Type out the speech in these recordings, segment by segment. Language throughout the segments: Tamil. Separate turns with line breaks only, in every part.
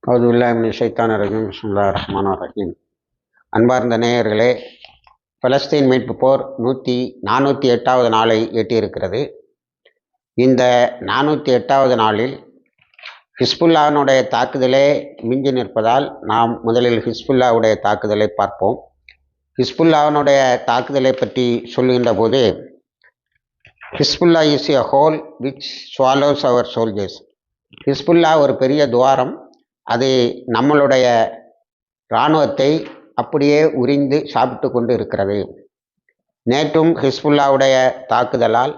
அவுதுபில்லாஹி மினஷ் ஷைத்தானிர் ரஜீம். பிஸ்மில்லாஹிர் ரஹ்மானிர் ரஹீம். அன்பார்ந்த நேயர்களே, பலஸ்தீன் மீட்பு போர் 408வது நாளை எட்டியிருக்கிறது. இந்த 408வது நாளில் ஹிஸ்புல்லாவினுடைய தாக்குதலே மிஞ்சி நிற்பதால் நாம் முதலில் ஹிஸ்புல்லாவுடைய தாக்குதலை பார்ப்போம். ஹிஸ்புல்லாவினுடைய தாக்குதலை பற்றி சொல்லுகின்ற போது, Hezbollah is a hole which swallows our soldiers. Hezbollah ஒரு பெரிய துவாரம், அது நம்மளுடைய இராணுவத்தை அப்படியே உறிந்து சாப்பிட்டு கொண்டு இருக்கிறது. நேற்றும் ஹிஸ்புல்லாவுடைய தாக்குதலால்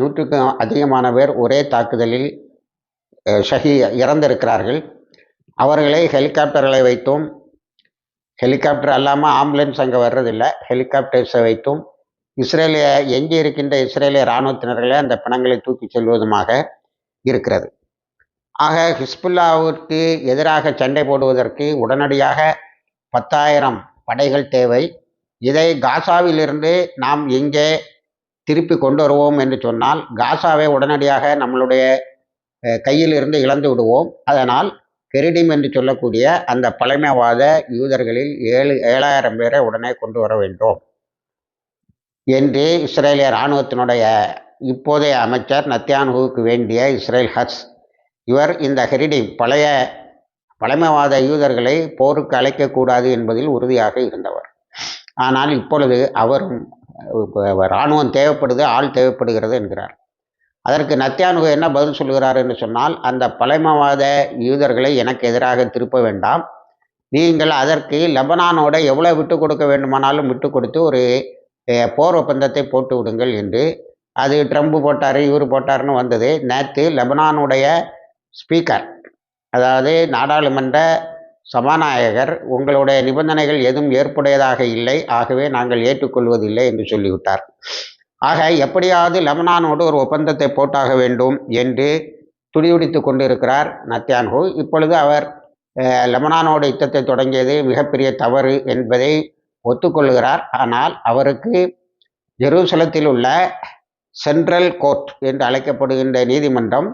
100க்கும் அதிகமான பேர் ஒரே தாக்குதலில் இறந்திருக்கிறார்கள். அவர்களை ஹெலிகாப்டர்களை வைத்தும், ஹெலிகாப்டர் அல்லாமல் ஆம்புலன்ஸ் அங்கே வர்றதில்லை, ஹெலிகாப்டர்ஸை வைத்தும் இஸ்ரேலிய எஞ்சி இருக்கின்ற இஸ்ரேலிய இராணுவத்தினர்களை அந்த பிணங்களை தூக்கி செல்வதுமாக இருக்கிறது. ஆக ஹிஸ்புல்லாவிற்கு எதிராக சண்டை போடுவதற்கு உடனடியாக 10,000 படைகள் தேவை. இதை காசாவிலிருந்து நாம் எங்கே திருப்பி கொண்டு வருவோம் என்று சொன்னால், காசாவை உடனடியாக நம்மளுடைய கையில் இருந்து இழந்து விடுவோம். அதனால் கெரிடிம் என்று சொல்லக்கூடிய அந்த பழமைவாத யூதர்களில் 7,000 பேரை உடனே கொண்டு வர வேண்டும் என்று இஸ்ரேலிய இராணுவத்தினுடைய இப்போதைய அமைச்சர் நத்தியான்ஹூவுக்கு வேண்டிய இஸ்ரேல் ஹட்ஸ், இவர் இந்த கெரிடிம் பழமைவாத யூதர்களை போருக்கு அழைக்கக்கூடாது என்பதில் உறுதியாக இருந்தவர். ஆனால் இப்பொழுது அவரும் இராணுவம் தேவைப்படுது, ஆள் தேவைப்படுகிறது என்கிறார். அதற்கு நத்தியான்ஹூ என்ன பதில் சொல்கிறார் என்று சொன்னால், அந்த பழமைவாத யூதர்களை எனக்கு எதிராக திருப்ப வேண்டாம், நீங்கள் அதற்கு லெபனானோட எவ்வளோ விட்டு கொடுக்க வேண்டுமானாலும் விட்டு கொடுத்து ஒரு போர் ஒப்பந்தத்தை போட்டு விடுங்கள் என்று. அது ட்ரம்ப் போட்டார், இவர் போட்டார்னு வந்தது. நேற்று லெபனானுடைய ஸ்பீக்கர், அதாவது நாடாளுமன்ற சபாநாயகர், உங்களுடைய நிபந்தனைகள் எதுவும் ஏற்புடையதாக இல்லை, ஆகவே நாங்கள் ஏற்றுக்கொள்வதில்லை என்று சொல்லிவிட்டார். ஆக எப்படியாவது லெபனானோடு ஒரு ஒப்பந்தத்தை போட்டாக வேண்டும் என்று துடிதுடித்து கொண்டிருக்கிறார் நத்தியான்ஹூ. இப்பொழுது அவர் லெபனானோடு யுத்தத்தை தொடங்கியது மிகப்பெரிய தவறு என்பதை ஒத்துக்கொள்கிறார். ஆனால் அவருக்கு ஜெருசலத்தில் உள்ள சென்ட்ரல் கோர்ட் என்று அழைக்கப்படுகின்ற நீதிமன்றம்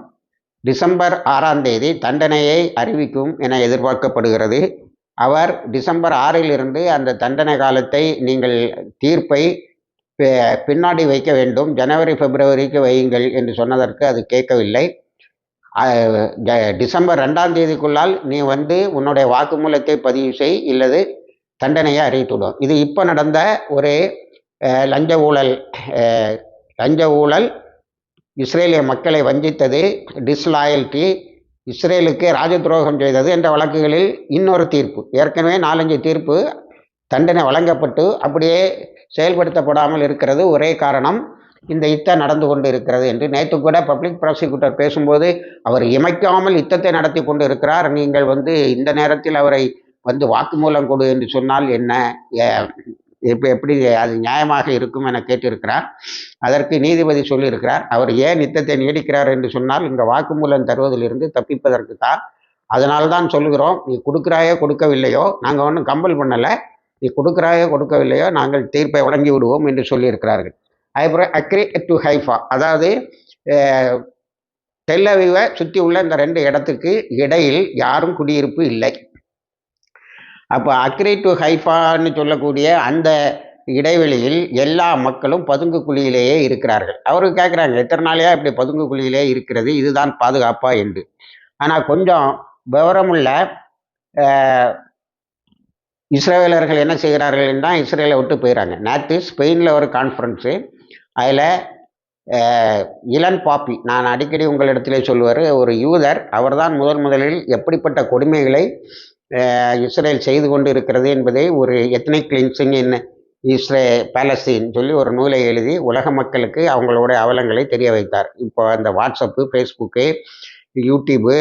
டிசம்பர் 6ஆம் தேதி தண்டனையை அறிவிக்கும் என எதிர்பார்க்கப்படுகிறது. அவர் டிசம்பர் 6இலிருந்து அந்த தண்டனை காலத்தை, நீங்கள் தீர்ப்பை பின்னாடி வைக்க வேண்டும், ஜனவரி பிப்ரவரிக்கு வையுங்கள் என்று சொன்னதற்கு அது கேட்கவில்லை. டிசம்பர் 2ஆம் தேதிக்குள்ளால் நீ உன்னுடைய வாக்குமூலத்தை பதிவு செய், இல்லது தண்டனையை அறிவித்துவிடும். இது இப்போ நடந்த ஒரு லஞ்ச ஊழல், இஸ்ரேலிய மக்களை வஞ்சித்தது, டிஸ்லாயல்ட்டி, இஸ்ரேலுக்கு ராஜதுரோகம் செய்தது என்ற வழக்குகளில் இன்னொரு தீர்ப்பு. ஏற்கனவே 4-5 தீர்ப்பு தண்டனை வழங்கப்பட்டு அப்படியே செயல்படுத்தப்படாமல் இருக்கிறது. ஒரே காரணம், இந்த யுத்தம் நடந்து கொண்டு இருக்கிறது என்று. நேற்று கூட பப்ளிக் ப்ராசிக்யூட்டர் பேசும்போது, அவர் இமைக்காமல் யுத்தத்தை நடத்தி கொண்டு இருக்கிறார், நீங்கள் இந்த நேரத்தில் அவரை வாக்குமூலம் கொடு என்று சொன்னால் என்ன, இப்போ எப்படி அது நியாயமாக இருக்கும் என கேட்டிருக்கிறார். அதற்கு நீதிபதி சொல்லியிருக்கிறார், அவர் ஏன் யுத்தத்தை நீடிக்கிறார் என்று சொன்னால், இந்த வாக்குமூலம் தருவதிலிருந்து தப்பிப்பதற்கு தான். அதனால்தான் சொல்லுகிறோம், நீ கொடுக்குறாயோ கொடுக்கவில்லையோ, நாங்கள் ஒன்றும் கம்பல் பண்ணலை, நீ கொடுக்குறாயோ கொடுக்கவில்லையோ நாங்கள் தீர்ப்பை வழங்கி விடுவோம் என்று சொல்லியிருக்கிறார்கள். அப்புறம் அக்ரி டு ஹைஃபா, அதாவது டெல் அவீவை சுற்றி உள்ள இந்த 2 இடத்துக்கு இடையில் யாரும் குடியிருப்பு இல்லை. அப்போ அக்ரி டு ஹைஃபான்னு சொல்லக்கூடிய அந்த இடைவெளியில் எல்லா மக்களும் பதுங்கு குழியிலேயே இருக்கிறார்கள். அவருக்கு கேட்குறாங்க, எத்தனை நாளையா இப்படி பதுங்கு குழியிலே இருக்கிறது, இதுதான் பாதுகாப்பா என்று. ஆனால் கொஞ்சம் விவரமுள்ள இஸ்ரேலர்கள் என்ன செய்கிறார்கள் என்றால், இஸ்ரேலை விட்டு போயிடறாங்க. நேற்று ஸ்பெயினில் ஒரு கான்ஃபரன்ஸு, அதில் இலன் பாப்பி, நான் அடிக்கடி உங்களிடத்திலே சொல்லுவார், ஒரு யூதர், அவர்தான் முதலில் எப்படிப்பட்ட கொடுமைகளை இஸ்ரேல் செய்து கொண்டு இருக்கிறது என்பதை ஒரு எத்னிக் கிளீன்சிங் இன் பாலஸ்தீன் சொல்லி ஒரு நூலை எழுதி உலக மக்களுக்கு அவங்களுடைய அவலங்களை தெரிய வைத்தார். இப்போ அந்த வாட்ஸ்அப்பு, ஃபேஸ்புக்கு, யூடியூபு,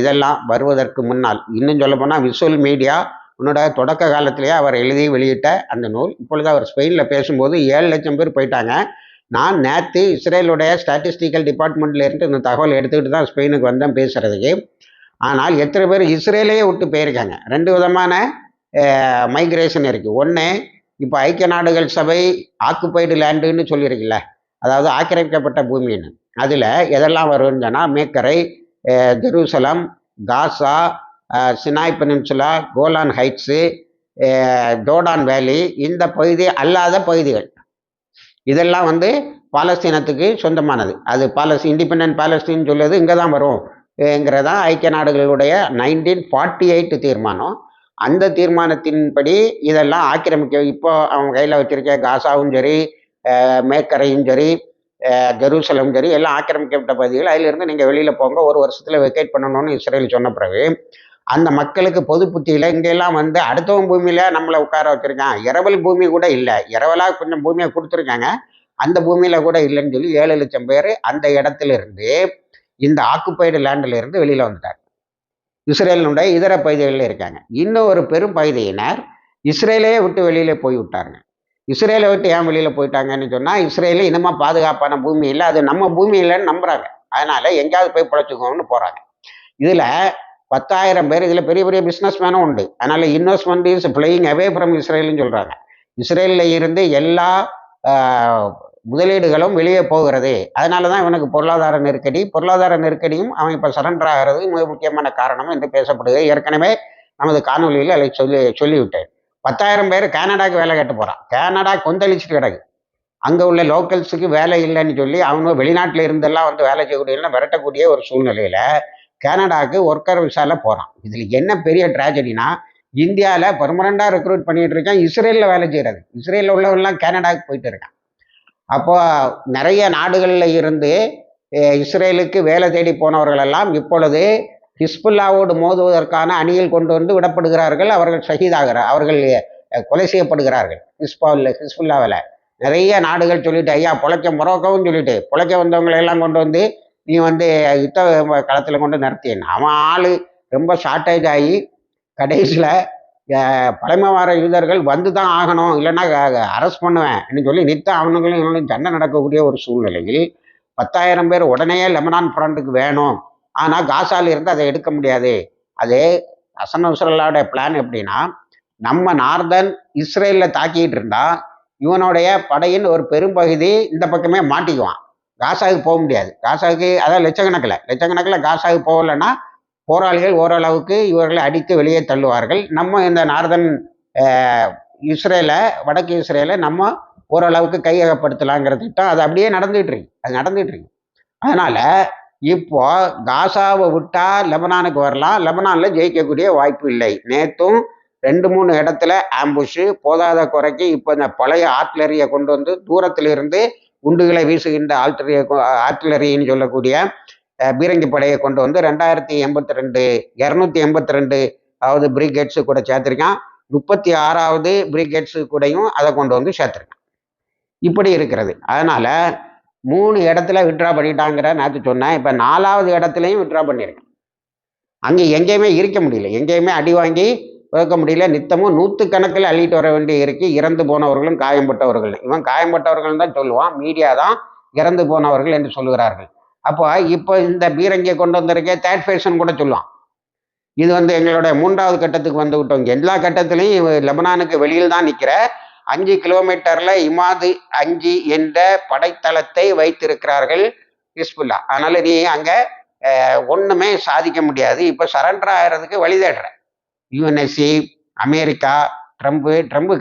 இதெல்லாம் வருவதற்கு முன்னால், இன்னும் சொல்ல போனால் விஷுவல் மீடியா உன்னோட தொடக்க காலத்திலேயே அவர் எழுதி வெளியிட்ட அந்த நூல். இப்பொழுது அவர் ஸ்பெயினில் பேசும்போது 7 லட்சம் பேர் போயிட்டாங்க. நான் நேற்று இஸ்ரேலுடைய ஸ்டாட்டிஸ்டிக்கல் டிபார்ட்மெண்ட்லேருந்து இந்த தகவல் எடுத்துக்கிட்டு தான் ஸ்பெயினுக்கு வந்தேன் பேசுகிறதுக்கு. ஆனால் எத்தனை பேர் இஸ்ரேலையே விட்டு போயிருக்காங்க. 2 விதமான மைக்ரேஷன் இருக்குது. ஒன்று, இப்போ ஐக்கிய நாடுகள் சபை ஆக்குப்பைடு லேண்டுன்னு சொல்லியிருக்குல்ல, அதாவது ஆக்கிரமிக்கப்பட்ட பூமின்னு. அதில் எதெல்லாம் வரும்னு சொன்னால், மேக்கரை, Jerusalem, Gaza, Sinai Peninsula, Golan heights, Jordan valley, இந்த பகுதி அல்லாத பகுதிகள் இதெல்லாம் வந்து பாலஸ்தீனத்துக்கு சொந்தமானது. அது இண்டிபெண்டன்ட் பாலஸ்தீன் சொல்லுது இங்கே தான் வரும்ங்கிறதான் ஐக்கிய நாடுகளுடைய 1948 தீர்மானம். அந்த தீர்மானத்தின்படி இதெல்லாம் ஆக்கிரமிக்க இப்போ அவங்க கையில் வச்சிருக்க காசாவும் சரி, மேற்கரையும் சரி, ஜெருசலம் சரி, எல்லாம் ஆக்கிரமிக்கப்பட்ட பகுதிகள். அதிலிருந்து நீங்கள் வெளியில் போங்க, ஒரு வருஷத்தில் வெக்கேட் பண்ணணும்னு இஸ்ரேல் சொன்ன பிறகு அந்த மக்களுக்கு பொது புத்தியில் இங்கெல்லாம் வந்து அடுத்தவன் பூமியில் நம்மளை உட்கார வச்சுருக்கான். இரவல் பூமி கூட இல்லை, இரவலாக கொஞ்சம் பூமியை கொடுத்துருக்காங்க, அந்த பூமியில் கூட இல்லைன்னு சொல்லி 7 லட்சம் பேர் அந்த இடத்துல இருந்து, இந்த ஆக்குப்பைடு லேண்டில் இருந்து வெளியில் வந்துட்டார். இஸ்ரேலினுடைய இதர பகுதிகளில் இருக்காங்க. இன்னும் ஒரு பெரும் பகுதியினர் இஸ்ரேலே விட்டு வெளியில போய் விட்டாருங்க. இஸ்ரேலை விட்டு ஏன் வெளியில் போயிட்டாங்கன்னு சொன்னால், இஸ்ரேலு இன்னமும் பாதுகாப்பான பூமி இல்லை, அது நம்ம பூமி இல்லைன்னு நம்புகிறாங்க. அதனால் எங்கேயாவது போய் பிழைச்சிக்கோன்னு போகிறாங்க. இதில் 10,000 பேர், இதில் பெரிய பெரிய பிஸ்னஸ் மேனும் உண்டு. அதனால் investment is flying away from இஸ்ரேல்னு சொல்கிறாங்க. இஸ்ரேலில் இருந்து எல்லா முதலீடுகளும் வெளியே போகிறது. அதனால தான் இவனுக்கு பொருளாதார நெருக்கடியும் அவன் இப்போ சரண்டர் ஆகிறது மிக முக்கியமான காரணம் என்று பேசப்படுது. ஏற்கனவே நமது காணொலியில் அதை சொல்லிவிட்டேன். 10,000 பேர் கனடாக்கு வேலை கேட்டு போகிறான். கனடா கொந்தளிச்சுட்டு கிடக்கு. அங்கே உள்ள லோக்கல்ஸுக்கு வேலை இல்லைன்னு சொல்லி அவங்க வெளிநாட்டில் இருந்தெல்லாம் வந்து வேலை செய்யக்கூடிய விரட்டக்கூடிய ஒரு சூழ்நிலையில் கனடாவுக்கு ஒர்க்கர் விசாவில் போகிறான். இதில் என்ன பெரிய ட்ராஜடினா, இந்தியாவில் பெர்மனண்டாக ரெக்ரூட் பண்ணிகிட்டு இருக்கேன், இஸ்ரேலில் வேலை செய்கிறது. இஸ்ரேலில் உள்ளவெல்லாம் கனடாவுக்கு போயிட்டு இருக்கான். அப்போ நிறைய நாடுகளில் இருந்து இஸ்ரேலுக்கு வேலை தேடி போனவர்கள் எல்லாம் இப்பொழுது ஹிஸ்புல்லாவோடு மோதுவதற்கான அணியில் கொண்டு வந்து விடப்படுகிறார்கள். அவர்கள் ஷஹீதாகிறார், அவர்கள் கொலை செய்யப்படுகிறார்கள். ஹிஸ்புல்லாவில் நிறைய நாடுகள் சொல்லிட்டு, ஐயா பொழைக்க மொரோக்கோவும் சொல்லிட்டு பொழைக்க வந்தவங்களை எல்லாம் கொண்டு வந்து நீ வந்து யுத்த களத்தில் கொண்டு நிறுத்தின. அவன் ஆள் ரொம்ப ஷார்ட்டேஜ் ஆகி கடைசியில் பழமைவார யூதர்கள் வந்து தான் ஆகணும், இல்லைன்னா அரெஸ்ட் பண்ணுவேன் சொல்லி நிறுத்த அவனுங்களும் இவங்களும் சண்டை நடக்கக்கூடிய ஒரு சூழ்நிலையில் 10,000 பேர் உடனே லெபனான் ஃப்ரண்ட்டுக்கு வேணும். ஆனால் காசால இருந்து அதை எடுக்க முடியாது. அதே ஹசன் நஸ்ரல்லாவுடைய பிளான் எப்படின்னா, நம்ம நார்தன் இஸ்ரேலில் தாக்கிட்டு இருந்தா இவனுடைய படையின் ஒரு பெரும்பகுதி இந்த பக்கமே மாட்டிக்குவான். காசாவுக்கு போக முடியாது. காசாவுக்கு அதாவது லட்சக்கணக்கில் காசாவுக்கு போகலைன்னா போராளிகள் ஓரளவுக்கு இவர்களை அடித்து வெளியே தள்ளுவார்கள். நம்ம இந்த நார்தன் இஸ்ரேலை, வடக்கு இஸ்ரேலை நம்ம ஓரளவுக்கு கையகப்படுத்தலாங்கிற திட்டம் அது அப்படியே நடந்துகிட்டு இருக்கு. அதனால இப்போ காசாவை விட்டா லெபனானுக்கு வரலாம், லெபனானில் ஜெயிக்கக்கூடிய வாய்ப்பு இல்லை. நேற்றும் 2-3 இடத்துல ஆம்புஷு, போதாத குறைக்கு இப்போ இந்த பழைய ஆர்ட்லரியை கொண்டு வந்து தூரத்தில் இருந்து குண்டுகளை வீசுகின்ற ஆர்ட்லரின்னு சொல்லக்கூடிய பீரங்கி படையை கொண்டு வந்து 282 பிரிகேட்ஸு கூட சேர்த்துருக்கான். 36வது பிரிகேட்ஸு கூடயும் அதை கொண்டு வந்து சேர்த்துருக்கான். இப்படி இருக்கிறது. அதனால் 3 இடத்துல விட்ரா பண்ணிட்டாங்கிற நேற்று சொன்னேன். இப்போ 4வது இடத்துலையும் விட்ரா பண்ணியிருக்கேன். அங்கே எங்கேயுமே இருக்க முடியல, எங்கேயுமே அடி வாங்கி வைக்க முடியல. நித்தமும் 100 கணக்கில் அள்ளிட்டு வர வேண்டி இருக்கு. இறந்து போனவர்களும் காயம்பட்டவர்கள். இவன் காயம்பட்டவர்கள் தான் சொல்லுவான், மீடியா தான் இறந்து போனவர்கள் என்று சொல்லுகிறார்கள். அப்போ இப்போ இந்த பீரங்கியை கொண்டு வந்திருக்கே தேர்ட் ஃபேஷன் கூட சொல்லுவான். இது வந்து எங்களுடைய 3வது கட்டத்துக்கு வந்து விட்டோம். எல்லா கட்டத்திலையும் லெபனானுக்கு வெளியில் தான் நிற்கிற 5 கிலோமீட்டரில் இமாது 5 என்ற படைத்தளத்தை வைத்திருக்கிறார்கள் ஹிஸ்புல்லா. அதனால நீ அங்கே ஒன்றுமே சாதிக்க முடியாது. இப்போ சரண்டர் ஆகிறதுக்கு வழி தேடுற யுஎன்எஸ்சி, அமெரிக்கா, ட்ரம்ப்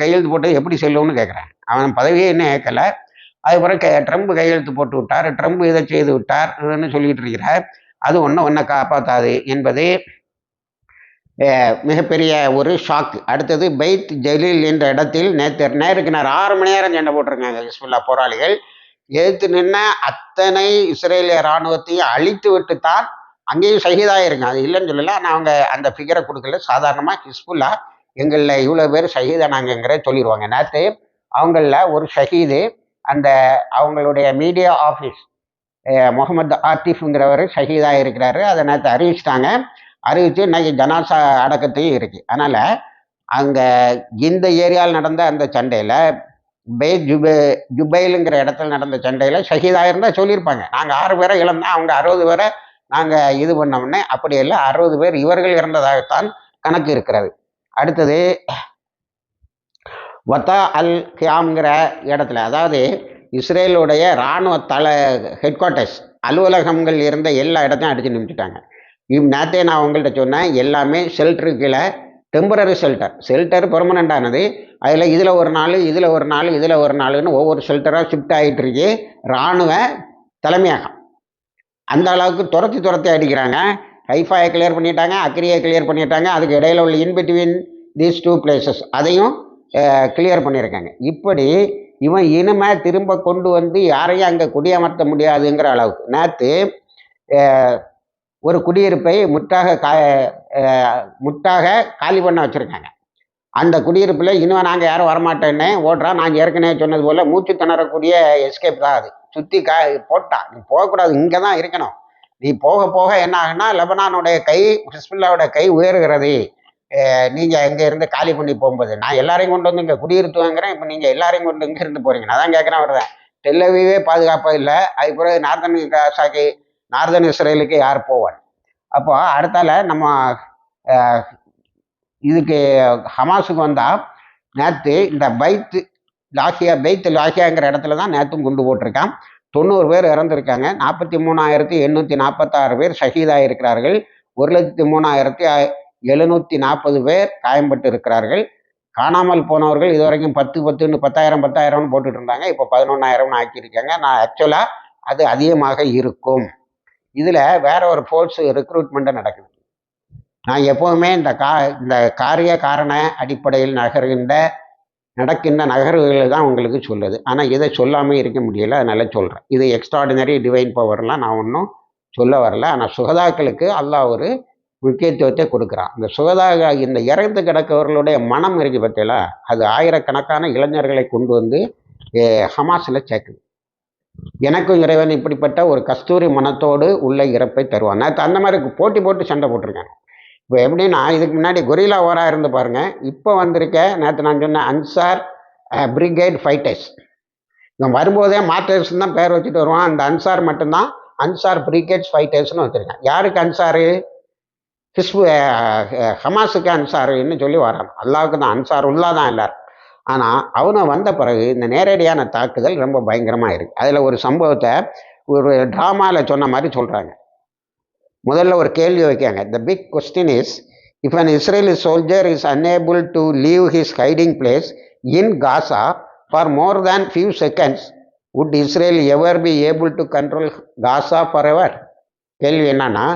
கையெழுத்து போட்டு எப்படி செல்லும்னு கேட்குறேன். அவன் பதவியே என்ன கேட்கல. அதுக்கப்புறம் ட்ரம்ப் கையெழுத்து போட்டு விட்டார், ட்ரம்ப் இதை செய்து விட்டார்னு சொல்லிட்டு இருக்கிறார். அது ஒன்றை காப்பாற்றாது என்பது மிகப்பெரிய ஒரு ஷாக்கு. அடுத்தது பைத் ஜலீல் என்ற இடத்தில் நேருக்கு 6 மணி நேரம் சண்டை போட்டிருக்காங்க ஹிஸ்புல்லா போராளிகள். எதிர்த்து நின்ன அத்தனை இஸ்ரேலிய இராணுவத்தையும் அழித்து விட்டு தான் அங்கேயும் ஷஹீதாயிருங்க. அது இல்லைன்னு சொல்லலை, ஆனால் அவங்க அந்த ஃபிகரை கொடுக்கல. சாதாரணமாக ஹிஸ்புல்லா எங்களில் இவ்வளோ பேர் ஷஹீதானாங்கிற சொல்லிடுவாங்க. நேற்று அவங்களில் ஒரு ஷஹீது அந்த அவங்களுடைய மீடியா ஆஃபீஸ் முகமது ஆத்திஃப்ங்கிறவர் ஷஹீதாக இருக்கிறாரு. அதை நேற்று அறிவித்து இன்னைக்கு ஜனாசா அடக்கத்தையும் இருக்குது. அதனால் அங்கே இந்த ஏரியாவில் நடந்த அந்த சண்டையில் ஜுபைலுங்கிற இடத்துல நடந்த சண்டையில் ஷஹீதாக இருந்தால் சொல்லியிருப்பாங்க. நாங்கள் 6 பேரை இழந்தோம், அவங்க 60 பேரை நாங்கள் இது பண்ணோம்னே. அப்படி இல்லை, 60 பேர் இவர்கள் இறந்ததாகத்தான் கணக்கு இருக்கிறது. அடுத்தது வத்தா அல் கியாம்ங்கிற இடத்துல, அதாவது இஸ்ரேலுடைய இராணுவ ஹெட் குவார்ட்டர்ஸ் அலுவலகங்கள் இருந்த எல்லா இடத்தையும் அடித்து நிமிட்டுட்டாங்க. நேற்றே நான் உங்கள்கிட்ட சொன்னேன், எல்லாமே ஷெல்டரு கீழே டெம்பரரி ஷெல்டர் பெர்மனண்டானது. அதில் இதில் ஒரு நாள், இதில் ஒரு நாள், இதில் ஒரு நாள்னு ஒவ்வொரு ஷெல்டராக ஷிஃப்ட் ஆகிட்டு இருக்கு இராணுவ தலைமையகம். அந்த அளவுக்கு துரத்தி அடிக்கிறாங்க. ஹைஃபாயை கிளியர் பண்ணிட்டாங்க, அக்ரியை கிளியர் பண்ணிட்டாங்க, அதுக்கு இடையில உள்ள இன்பிட்வீன் தீஸ் 2 பிளேசஸ் அதையும் கிளியர் பண்ணியிருக்காங்க. இப்படி இவன் இனிமே திரும்ப கொண்டு வந்து யாரையும் அங்கே குடியமர்த்த முடியாதுங்கிற அளவுக்கு நேற்று ஒரு குடியிருப்பை முட்டாக காலி பண்ண வச்சுருக்காங்க. அந்த குடியிருப்பில் இனிமே நாங்கள் யாரும் வரமாட்டேன்னு ஓடுறான். நான் ஏற்கனவே சொன்னது போல் மூச்சு திணறக்கூடிய எஸ்கேப் தான் அது. சுற்றி போட்டான், நீ போகக்கூடாது, இங்கே தான் இருக்கணும். நீ போக போக என்ன ஆகுன்னா, லெபனானுடைய கை, ஹிஸ்புல்லாவோட கை உயர்கிறது. நீங்கள் இங்கே இருந்து காலி பண்ணி போகும்போது நான் எல்லாரையும் கொண்டு வந்து இங்கே குடியிருத்து வாங்குறேன். இப்போ நீங்கள் எல்லாரையும் கொண்டு இங்கே இருந்து போகிறீங்க. நான் தான் கேட்குறேன் வருவேன். டெல்லவிவே பாதுகாப்பாக இல்லை. அதுக்கு பிறகு நார்தன் இஸ்ரேலுக்கு யார் போவான்? அப்போ அடுத்தால நம்ம இதுக்கு ஹமாஸுக்கு வந்தால் நேற்று இந்த பெய்த் லாகியாங்கிற இடத்துல தான் நேற்றும் குண்டு போட்டிருக்கான். 90 பேர் இறந்துருக்காங்க. 43,846 பேர் ஷஹீதாக இருக்கிறார்கள். 1,03,740 பேர் காயம்பட்டு இருக்கிறார்கள். காணாமல் போனவர்கள் இதுவரைக்கும் 10,000 போட்டுட்டு இருந்தாங்க. இப்போ 11,000 ஆக்கியிருக்காங்க. நான் ஆக்சுவலாக அது அதிகமாக இருக்கும். இதில் வேற ஒரு ஃபோர்ஸ் ரெக்ரூட்மெண்ட்டு நடக்குது. நான் எப்போவுமே இந்த காரிய காரண அடிப்படையில் நடக்கின்ற நகர்வுகள் தான் உங்களுக்கு சொல்லுது. ஆனால் இதை சொல்லாமல் இருக்க முடியலை, அதனால் சொல்கிறேன். இது எக்ஸ்ட்ராடினரி டிவைன் பவர்லாம் நான் ஒன்றும் சொல்ல வரல. ஆனால் சுகதாக்களுக்கு அல்லாஹ் ஒரு முக்கியத்துவத்தை கொடுக்குறான். இந்த இறந்து கிடக்கவர்களுடைய மனம் இருக்கு பார்த்தீங்களா, அது ஆயிரக்கணக்கான இளைஞர்களை கொண்டு வந்து ஹமாஸில் சேர்க்குது. எனக்கும் இறைவன் இப்படிப்பட்ட ஒரு கஸ்தூரி மனத்தோடு உள்ள இறப்பை தருவான். நேற்று அந்த மாதிரி போட்டு சண்டை போட்டிருக்காங்க. இப்போ எப்படின்னா, இதுக்கு முன்னாடி கொரில்லா வாராக இருந்து பாருங்கள். இப்போ வந்திருக்க நேற்று நான் சொன்ன அன்சார் பிரிகேட் ஃபைட்டர்ஸ். இவன் வரும்போதே மார்டர்ஸ்ன்னு தான் பேர் வச்சுட்டு வருவான். அந்த அன்சார் மட்டும்தான் அன்சார் பிரிகேட்ஸ் ஃபைட்டர்ஸ்னு வச்சுருக்கேன். யாருக்கு அன்சாரு? ஹமாஸுக்கு அன்சாருன்னு சொல்லி வரான். அல்லாவுக்கு தான் அன்சார் உள்ளா தான் எல்லாரும். ஆனால் அவனை வந்த பிறகு இந்த நேரடியான தாக்குதல் ரொம்ப பயங்கரமாக இருக்குது. அதில் ஒரு சம்பவத்தை ஒரு ட்ராமாவில் சொன்ன மாதிரி சொல்கிறாங்க. முதல்ல ஒரு கேள்வி வைக்காங்க. The big question is, if an Israeli soldier is unable to leave his hiding place in Gaza for more than few seconds, would Israel ever be able to control Gaza forever? கேள்வி என்னன்னா,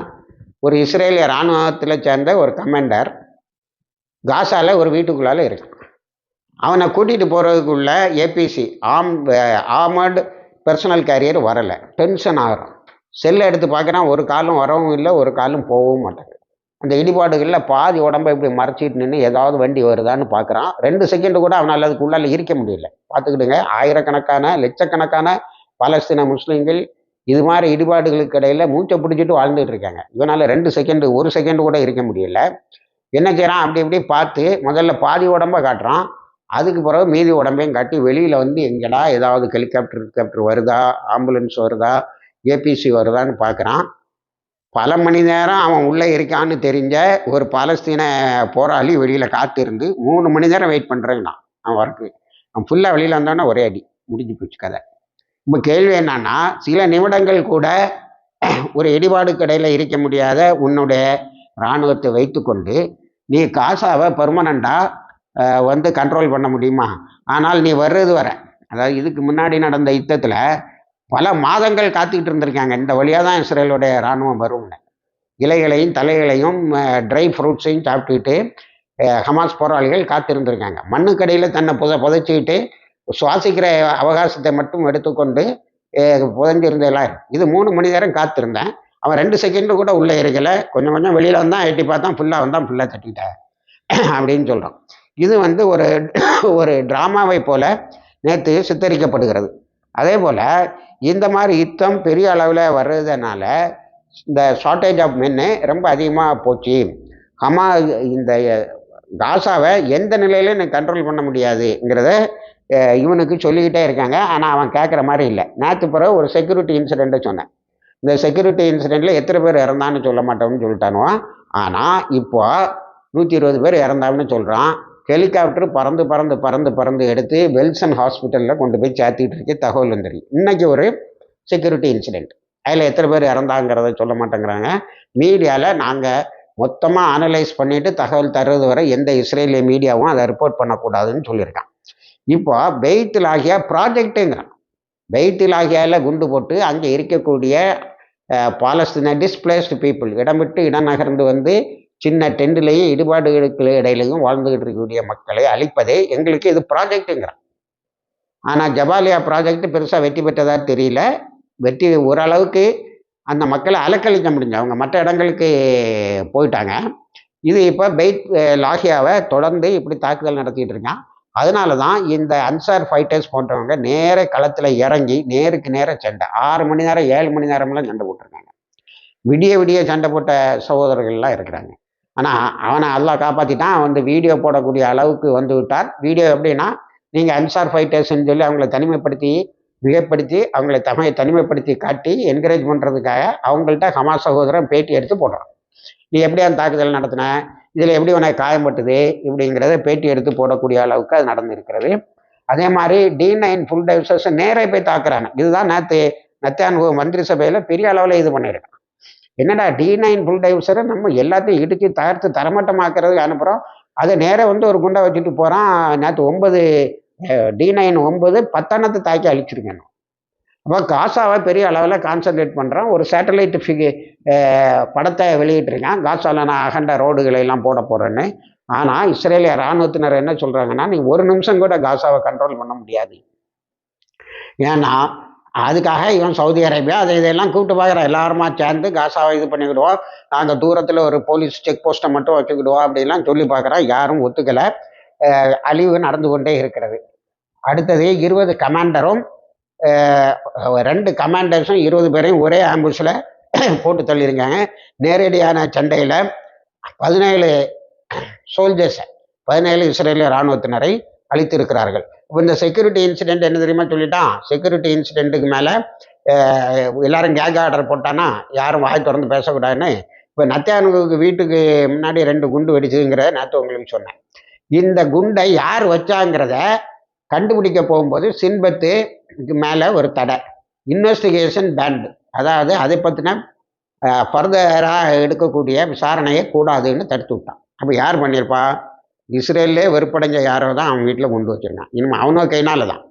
ஒரு இஸ்ரேலிய இராணுவத்தில் சேர்ந்த ஒரு கமாண்டர் காசாவில் ஒரு வீட்டுக்குள்ளால இருக்கான். அவனை கூட்டிகிட்டு போகிறதுக்குள்ள ஏபிசி ஆர்மர்டு பர்சனல் கேரியர் வரலை. டென்ஷன் ஆகிறான். செல்லை எடுத்து பார்க்குறான், ஒரு காலும் வரவும் இல்லை, ஒரு காலும் போகவும் மாட்டாங்க. அந்த இடிபாடுகளில் பாதி உடம்பை இப்படி மறைச்சிட்டு நின்று ஏதாவது வண்டி வருதான்னு பார்க்குறான். 2 செகண்டு கூட அவனால் அதுக்குள்ளால் இருக்க முடியல. பார்த்துக்கிடுங்க, ஆயிரக்கணக்கான லட்சக்கணக்கான பாலஸ்தீன முஸ்லீம்கள் இது மாதிரி இடிபாடுகளுக்கு இடையில் மூச்சை பிடிச்சிட்டு வாழ்ந்துட்டு இருக்காங்க. இவனால் 1 செகண்டு கூட இருக்க முடியல. என்ன செய்கிறான், அப்படி இப்படி பார்த்து முதல்ல பாதி உடம்பை காட்டுறான். அதுக்கு பிறகு மீதி உடம்பையும் காட்டி வெளியில் வந்து எங்கடா ஏதாவது ஹெலிகாப்டர் வருதா, ஆம்புலன்ஸ் வருதா, ஏபிசி வருதான்னு பார்க்குறான். பல மணி நேரம் அவன் உள்ளே இருக்கான்னு தெரிஞ்ச ஒரு பாலஸ்தீன போராளி வெளியில் காத்திருந்து 3 மணி நேரம் வெயிட் பண்ணுறேன்னா அவன் வரக்கு. அவன் ஃபுல்லாக வெளியில் வந்தோன்னா ஒரே அடி, முடிஞ்சு போச்சு கதை. இப்போ கேள்வி என்னன்னா, சில நிமிடங்கள் கூட ஒரு இடிபாடுக்கு இடையில் இருக்க முடியாத உன்னுடைய இராணுவத்தை வைத்துக்கொண்டு நீ காசாவை பெர்மனண்டாக வந்து கண்ட்ரோல் பண்ண முடியுமா? ஆனால் நீ வர்றது வர, அதாவது இதுக்கு முன்னாடி நடந்த யுத்தத்தில் பல மாதங்கள் காத்துக்கிட்டு இருந்திருக்காங்க. இந்த வழியாக தான் இஸ்ரேலுடைய இராணுவம் வரும்னு. இலைகளையும் தலைகளையும் ட்ரை ஃப்ரூட்ஸையும் சாப்பிட்டுக்கிட்டு ஹமாஸ் போராளிகள் காத்திருந்திருக்காங்க. மண்ணுக்கடியில் தன்னை புதைச்சிக்கிட்டு சுவாசிக்கிற அவகாசத்தை மட்டும் எடுத்துக்கொண்டு புதைஞ்சிருந்தெல்லாம். இது 3 மணி நேரம் காத்திருந்தேன். அவன் 2 செகண்டு கூட உள்ளே இருக்கலை. கொஞ்சம் வெளியில் வந்தான், எட்டி பார்த்தான், ஃபுல்லாக தட்டிட்டேன் அப்படின்னு சொல்கிறான். இது வந்து ஒரு ட்ராமாவை போல நேற்று சித்தரிக்கப்படுகிறது. அதே போல் இந்த மாதிரி யுத்தம் பெரிய அளவில் வர்றதுனால இந்த ஷார்ட்டேஜ் ஆஃப் மென்னு ரொம்ப அதிகமாக போச்சு. இந்த காசாவை எந்த நிலையிலும் எனக்கு கண்ட்ரோல் பண்ண முடியாதுங்கிறத இவனுக்கு சொல்லிக்கிட்டே இருக்காங்க. ஆனால் அவன் கேட்குற மாதிரி இல்லை. நேற்று பிறகு ஒரு செக்யூரிட்டி இன்சிடெண்ட்டை சொன்னேன். இந்த செக்யூரிட்டி இன்சிடெண்ட்டில் எத்தனை பேர் இறந்தான்னு சொல்ல மாட்டோம்னு சொல்லிட்டானுவான். ஆனால் இப்போ 120 பேர் இறந்தான்னு சொல்கிறான். ஹெலிகாப்டர் பறந்து எடுத்து வெல்சன் ஹாஸ்பிட்டலில் கொண்டு போய் சேர்த்திட்டு இருக்கு தகவல் வந்துருக்கு. இன்றைக்கி ஒரு செக்யூரிட்டி இன்சிடெண்ட், அதில் எத்தனை பேர் இறந்தாங்கிறத சொல்ல மாட்டேங்கிறாங்க. மீடியாவில் நாங்கள் மொத்தமாக அனலைஸ் பண்ணிவிட்டு தகவல் தர்றது வரை எந்த இஸ்ரேலிய மீடியாவும் அதை ரிப்போர்ட் பண்ணக்கூடாதுன்னு சொல்லியிருக்கான். இப்போ பெய்த் லாகியா ப்ராஜெக்ட்டுங்கிறான். பெய்த் லாகியாவில் குண்டு போட்டு அங்கே இருக்கக்கூடிய பாலஸ்தீன டிஸ்பிளேஸ்டு பீப்புள், இடம் விட்டு இடம் நகர்ந்து வந்து சின்ன டென்ட்லேயும் இடுபாடுகளுக்கு இடையிலையும் வாழ்ந்துகிட்டு இருக்கக்கூடிய மக்களை அழிப்பதே எங்களுக்கு இது ப்ராஜெக்ட்டுங்கிறான். ஆனால் ஜபாலியா ப்ராஜெக்ட் பெருசாக வெற்றி பெற்றதா தெரியல. வெற்றி ஓரளவுக்கு அந்த மக்களை அலக்களிக்க முடிஞ்சு, அவங்க மற்ற இடங்களுக்கு போயிட்டாங்க. இது இப்போ பெய்த் லாகியாவை தொடர்ந்து இப்படி தாக்குதல் நடத்திட்டு இருக்கான். அதனால தான் இந்த அன்சார் ஃபைட்டர்ஸ் போன்றவங்க நேர களத்தில் இறங்கி நேருக்கு நேர சண்டை 6 மணி நேரம் 7 மணி நேரம்லாம் சண்டை போட்டிருக்காங்க. விடிய விடிய சண்டை போட்ட சகோதரர்கள்லாம் இருக்கிறாங்க. ஆனால் அவனை அல்லாஹ் காப்பாற்றிட்டான். வந்து வீடியோ போடக்கூடிய அளவுக்கு வந்து விட்டார். வீடியோ எப்படின்னா, நீங்கள் அன்சார் ஃபைட்டர்ஸ்ன்னு சொல்லி அவங்கள தனிமைப்படுத்தி மிகப்படுத்தி அவங்களை தனிமைப்படுத்தி காட்டி என்கரேஜ் பண்ணுறதுக்காக அவங்கள்ட்ட ஹமாஸ் சகோதரன் பேட்டி எடுத்து போடுறான். நீ எப்படி அந்த தாக்குதல் நடத்தின, இதில் எப்படி உனக்கு காயம்பட்டுது இப்படிங்கிறத பேட்டி எடுத்து போடக்கூடிய அளவுக்கு அது நடந்திருக்கிறது. அதே மாதிரி D9 ஃபுல் டைவர்ஸஸ் நேரே போய் தாக்குறாங்க. இதுதான் நேற்று நெத்தன்யாஹூ மந்திரி சபையில் பெரிய அளவில் இது பண்ணியிருக்கான். என்னடா D9 ஃபுல் டைவர்ஸரை நம்ம எல்லாத்தையும் இடுக்கி தகர்த்து தரமட்டமாக்குறதுக்கு அனுப்புகிறோம், அதை நேராக வந்து ஒரு குண்டை வச்சுட்டு போகிறான். நேற்று 9 D9 10 தாக்கி அழிச்சிருக்கேன். அப்போ காசாவை பெரிய அளவில் கான்சன்ட்ரேட் பண்ணுறான். ஒரு சேட்டலைட் படத்தை வெளியிட்டிருக்கான், காசாவில் நான் அகண்ட ரோடுகளை எல்லாம் போட போகிறேன்னு. ஆனால் இஸ்ரேலிய இராணுவத்தினர் என்ன சொல்கிறாங்கன்னா, நீ ஒரு நிமிஷம் கூட காசாவை கண்ட்ரோல் பண்ண முடியாது. ஏன்னா அதுக்காக இவன் சவுதி அரேபியா அதை இதெல்லாம் கூப்பிட்டு பார்க்குறான். எல்லாருமா சேர்ந்து காசாவை இது பண்ணிக்கிடுவோம், நாங்கள் தூரத்தில் ஒரு போலீஸ் செக் போஸ்ட்டை மட்டும் வச்சுக்கிடுவோம் அப்படின்லாம் சொல்லி பார்க்குறான். யாரும் ஒத்துக்கலை. அழிவு நடந்து கொண்டே இருக்கிறது. அடுத்தது 20 கமாண்டரும் 2 கமாண்டர்ஸும் 20 பேரையும் ஒரே ஆம்புஷில் போட்டு தள்ளியிருக்காங்க. நேரடியான சண்டையில் 17 சோல்ஜர்ஸை 17 இஸ்ரேலிய இராணுவத்தினரை அழித்திருக்கிறார்கள். இப்போ இந்த செக்யூரிட்டி இன்சிடென்ட் என்ன தெரியுமா சொல்லிட்டான், செக்யூரிட்டி இன்சிடென்ட்டுக்கு மேலே எல்லாரும் கேக் ஆர்டர் போட்டானா யாரும் வாய் திறந்து பேசக்கூடாதுன்னு. இப்போ நெத்தன்யாஹூவுக்கு வீட்டுக்கு முன்னாடி 2 குண்டு வெடிச்சுங்கிறத நேற்று உங்களுக்கு சொன்னேன். இந்த குண்டை யார் வச்சாங்கிறத கண்டுபிடிக்க போகும்போது சின்பத்துக்கு மேலே ஒரு தடை, இன்வெஸ்டிகேஷன் பேண்ட், அதாவது அதை பற்றின ஃபர்தராக எடுக்கக்கூடிய விசாரணையே கூடாதுன்னு தடுத்து விட்டான். அப்போ யார் பண்ணியிருப்பா, இஸ்ரேல்லே வெறுப்படைஞ்ச யாரோ தான் அவன் வீட்டில் குண்டு வச்சுருக்கான். இனிமேல் அவனோ கையினால தான்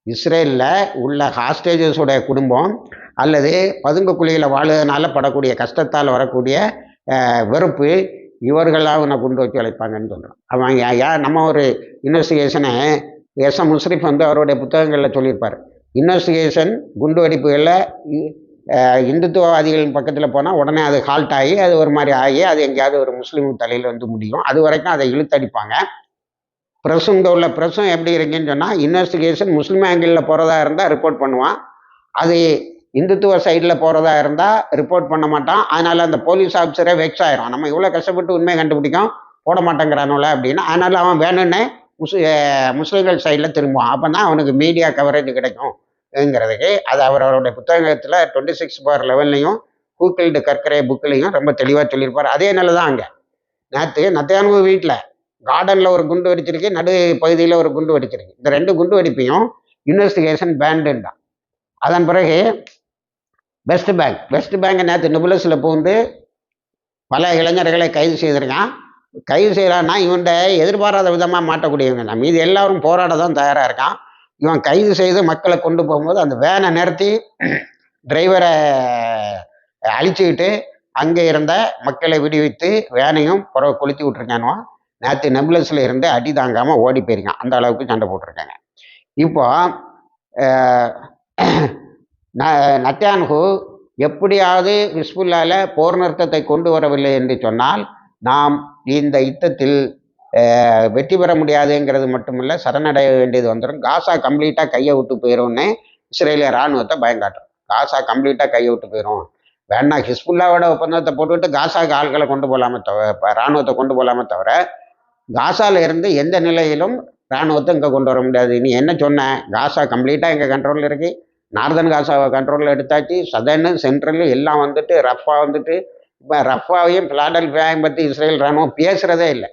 இஸ்ரேலில் உள்ள ஹாஸ்டேஜஸோடைய குடும்பம் அல்லது பதுங்கு குழியில் வாழுறதுனால படக்கூடிய கஷ்டத்தால் வரக்கூடிய வெறுப்பு, இவர்களாக அவனை குண்டு வச்சு அழைப்பாங்கன்னு சொல்கிறான். அவன் நம்ம ஒரு இன்வெஸ்டிகேஷனை எஸ்.எம். முஷ்ரிஃப் வந்து அவருடைய புத்தகங்களில் சொல்லியிருப்பார். இன்வெஸ்டிகேஷன் குண்டு வெடிப்புகளில் இந்துத்துவவாதிகளின் பக்கத்தில் போனால் உடனே அது ஹால்ட் ஆகி அது ஒரு மாதிரி ஆகி அது எங்கேயாவது ஒரு முஸ்லீம் தலையில் வந்து முடியும். அது வரைக்கும் அதை இழுத்தடிப்பாங்க. ப்ரெஸ்ஸும் இங்கே உள்ள ப்ரெஸ்ஸும் எப்படி இருக்குன்னு சொன்னால், இன்வெஸ்டிகேஷன் முஸ்லீம் ஆங்கிளில் போகிறதா இருந்தால் ரிப்போர்ட் பண்ணுவான், அது இந்துத்துவ சைடில் போகிறதா இருந்தால் ரிப்போர்ட் பண்ண மாட்டான். அதனால் அந்த போலீஸ் ஆஃபீஸரே வெக்ஸ் ஆயிரும், நம்ம இவ்வளோ கஷ்டப்பட்டு உண்மையை கண்டுபிடிக்கும் போட மாட்டேங்கிறானுல அப்படின்னு. அதனால் அவன் வேணும்னே முஸ்லீம்கள் சைடில் திரும்புவான். அப்போ தான் அவனுக்கு மீடியா கவரேஜ் கிடைக்கும்ங்கிறதுக்கு அது அவருடைய புத்தகத்தில் 26/11 ஹூக்கில்டு கற்கரை புக்கிலையும் ரொம்ப தெளிவாக சொல்லியிருப்பார். அதே நிலை தான் அங்கே. நேற்று நெத்தன்யாஹூ வீட்டில் கார்டனில் ஒரு குண்டு வெடிச்சிருக்கு, நடு பகுதியில் ஒரு குண்டு வெடிச்சிருக்கு. இந்த 2 குண்டு வெடிப்பையும் இன்வெஸ்டிகேஷன் பேண்டுன்றான். அதன் பிறகு வெஸ்ட் பேங்க் நேற்று நிபுலஸில் பூந்து பல இளைஞர்களை கைது செய்திருக்கான். கைது செய்கிறான்னா இவன்ட எதிர்பாராத விதமாக மாட்டக்கூடியவங்க தான். மீது எல்லாரும் போராட தான் தயாராக இருக்கான். இவன் கைது செய்து மக்களை கொண்டு போகும்போது அந்த வேனை நிறுத்தி டிரைவரை அழிச்சுக்கிட்டு அங்கே இருந்த மக்களை விடுவித்து வேனையும் புறவை கொளுத்தி விட்டுருக்கானுவான். நேற்று நெபுலஸில் இருந்து அடி தாங்காமல் ஓடி போயிருக்கான். அந்த அளவுக்கு சண்டை போட்டிருக்காங்க. இப்போ நெத்தன்யாஹூ எப்படியாவது ஹிஸ்புல்லால போர் நிறுத்தத்தை கொண்டு வரவில்லை என்று சொன்னால் நாம் இந்த யுத்தத்தில் வெற்றி பெற முடியாதுங்கிறது மட்டுமில்ல, சரணடைய வேண்டியது வந்துடும். காசா கம்ப்ளீட்டாக கையை விட்டு போயிடும்னு இஸ்ரேலிய இராணுவத்தை பயங்காட்டும். காசா கம்ப்ளீட்டாக கையை விட்டு போயிடும், வேணா ஹிஸ்புல்லாவோட ஒப்பந்தத்தை போட்டுவிட்டு காசாவுக்கு ஆட்களை கொண்டு போகலாமே தவிர, இராணுவத்தை கொண்டு போகலாமே தவிர காசாவில் இருந்து எந்த நிலையிலும் இராணுவத்தை இங்கே கொண்டு வர முடியாது. நீ என்ன சொன்ன, காசா கம்ப்ளீட்டாக எங்கள் கண்ட்ரோலில் இருக்குது, நார்தன் காசாவை கண்ட்ரோலில் எடுத்தாச்சு, சதர்னு சென்ட்ரலு எல்லாம் வந்துட்டு, ரஃபா வந்துட்டு. இப்போ ரஃபாவையும் பிலாடெல்பியாவையும் பற்றி இஸ்ரேல் இராணுவம் பேசுகிறதே இல்லை.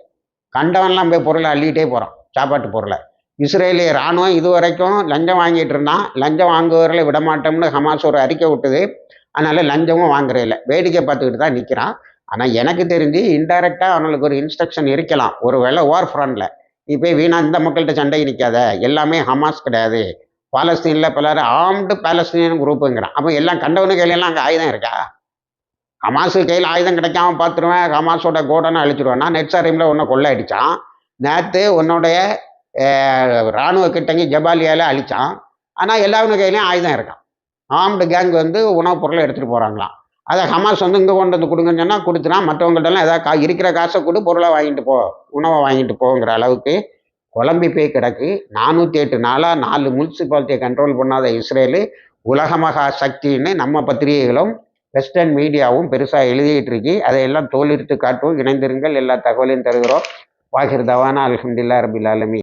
கண்டவன்லாம் போய் பொருளை அள்ளிகிட்டே போகிறான், சாப்பாட்டு பொருளை. இஸ்ரேலிய இராணுவம் இதுவரைக்கும் லஞ்சம் வாங்கிட்டு இருந்தான். லஞ்சம் வாங்குவவர்களை விடமாட்டோம்னு ஹமாஸ் ஒரு அறிக்கை விட்டுது. அதனால் லஞ்சமும் வாங்குறதில்ல, வேடிக்கை பார்த்துக்கிட்டு தான் நிற்கிறான். ஆனால் எனக்கு தெரிஞ்சு இன்டைரக்டாக அவனுக்கு ஒரு இன்ஸ்ட்ரக்ஷன் இருக்கலாம். ஒரு வேளை வார் ஃப்ரண்டில் நீ போய் வீணா இந்த மக்கள்கிட்ட சண்டைக்கு நிற்காத, எல்லாமே ஹமாஸ் கிடையாது, பாலஸ்தீனில் பலர் ஆர்ம்டு பாலஸ்தீனியன் குரூப்புங்கிறான். அப்போ எல்லாம் கண்டவனு கையிலெல்லாம் அங்கே ஆயுதம் இருக்கா? ஹமாஸு கையில் ஆயுதம் கிடைக்காம பார்த்துருவேன், ஹமாஸோட கோடனை அழிச்சிடுவேன். நான் நெட்சாரிமில் ஒன்றை கொள்ளை அடித்தான், நேற்று உன்னுடைய இராணுவ கிட்டங்கி ஜபாலியால் அழித்தான். ஆனால் எல்லாருடைய கையிலையும் ஆயுதம் இருக்கான். ஆர்ம்டு கேங் வந்து உணவுப் பொருளை எடுத்துகிட்டு போகிறாங்களாம். அதை ஹமாஸ் வந்து இங்கே கொண்டு வந்து கொடுங்கன்னு சொன்னால் கொடுத்துறான். மற்றவங்கள்ட்டெல்லாம் ஏதாவது இருக்கிற காசை கொடு, பொருளை வாங்கிட்டு போ, உணவை வாங்கிட்டு போங்கிற அளவுக்கு குழம்பி போய் கிடக்கு. 408 நாளாக 4 முனிசிபாலிட்டியை கண்ட்ரோல் பண்ணாத இஸ்ரேலு உலக மகா சக்தின்னு நம்ம பத்திரிகைகளும் வெஸ்டர்ன் மீடியாவும் பெருசாக எழுதிட்டு இருக்கு. அதையெல்லாம் தோலிட்டு காட்டுவோம். இணைந்திருங்கள், எல்லா தகவலையும் தருகிறோம். வாஹிர் தவானா அல்ஹம்துலில்லாஹி ரபில் ஆலமீன்.